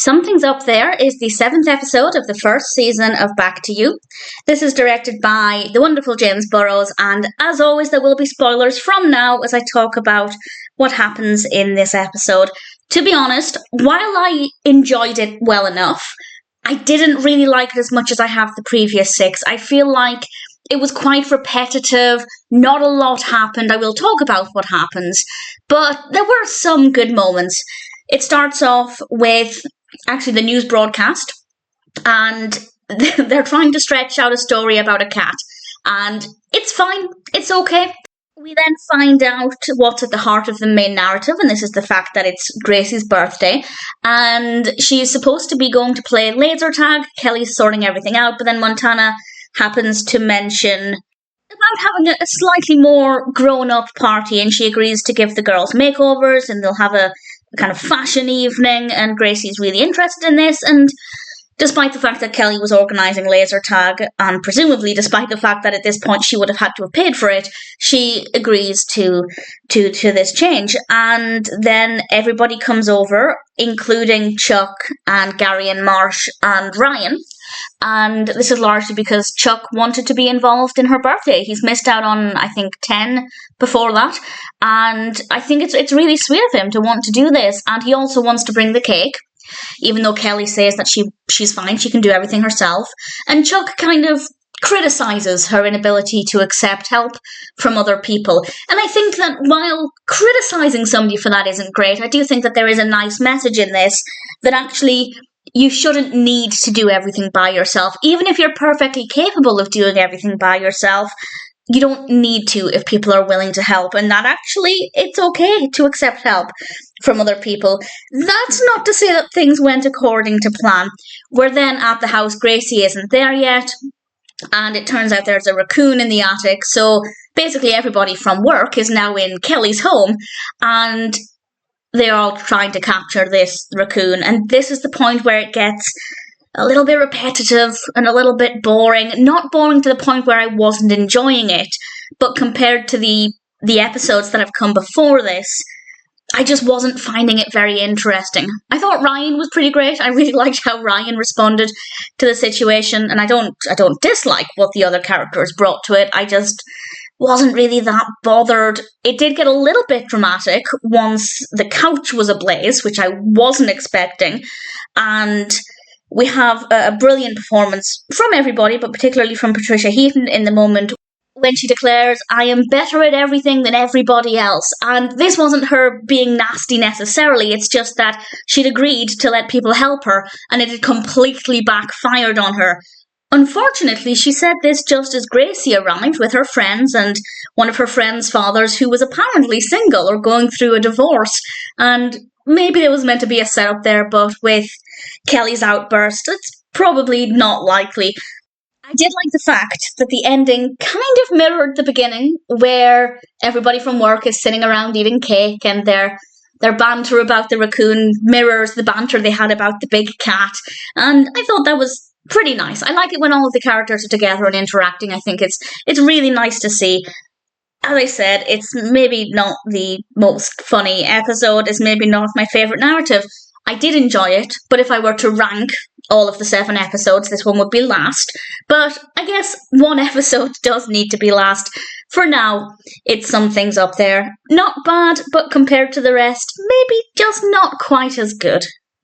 Something's Up There is the 7th episode of the first season of Back to You. This is directed by the wonderful James Burrows, and as always, there will be spoilers from now as I talk about what happens in this episode. To be honest, while I enjoyed it well enough, I didn't really like it as much as I have the previous 6. I feel like it was quite repetitive, not a lot happened. I will talk about what happens, but there were some good moments. It starts off with actually the news broadcast, and they're trying to stretch out a story about a cat, and it's fine, it's okay. We then find out what's at the heart of the main narrative, and this is the fact that it's Gracie's birthday, and she's supposed to be going to play laser tag. Kelly's sorting everything out, but then Montana happens to mention about having a slightly more grown-up party, and she agrees to give the girls makeovers, and they'll have a kind of fashion evening, and Gracie's really interested in this, and despite the fact that Kelly was organising laser tag, and presumably despite the fact that at this point she would have had to have paid for it, she agrees to this change. And then everybody comes over, including Chuck and Gary and Marsh and Ryan. And this is largely because Chuck wanted to be involved in her birthday. He's missed out on, I think, 10 before that. And I think it's really sweet of him to want to do this. And he also wants to bring the cake, even though Kelly says that she's fine, she can do everything herself. And Chuck kind of criticises her inability to accept help from other people. And I think that while criticising somebody for that isn't great, I do think that there is a nice message in this that actually you shouldn't need to do everything by yourself. Even if you're perfectly capable of doing everything by yourself, you don't need to if people are willing to help, and that actually it's okay to accept help from other people. That's not to say that things went according to plan. We're then at the house. Gracie isn't there yet, and it turns out there's a raccoon in the attic, so basically everybody from work is now in Kelly's home, and they're all trying to capture this raccoon, and this is the point where it gets a little bit repetitive and a little bit boring. Not boring to the point where I wasn't enjoying it, but compared to the episodes that have come before this, I just wasn't finding it very interesting. I thought Ryan was pretty great. I really liked how Ryan responded to the situation, and I don't dislike what the other characters brought to it. I just wasn't really that bothered. It did get a little bit dramatic once the couch was ablaze, which I wasn't expecting, and we have a brilliant performance from everybody, but particularly from Patricia Heaton in the moment when she declares, "I am better at everything than everybody else." And this wasn't her being nasty necessarily, it's just that she'd agreed to let people help her, and it had completely backfired on her. Unfortunately, she said this just as Gracie arrived with her friends and one of her friends' fathers who was apparently single or going through a divorce. And maybe there was meant to be a setup there, but with Kelly's outburst, it's probably not likely. I did like the fact that the ending kind of mirrored the beginning, where everybody from work is sitting around eating cake, and their banter about the raccoon mirrors the banter they had about the big cat. And I thought that was pretty nice. I like it when all of the characters are together and interacting. I think it's really nice to see. As I said, it's maybe not the most funny episode. It's maybe not my favourite narrative. I did enjoy it, but if I were to rank all of the 7 episodes, this one would be last. But I guess one episode does need to be last. For now, it's Something's Up There. Not bad, but compared to the rest, maybe just not quite as good.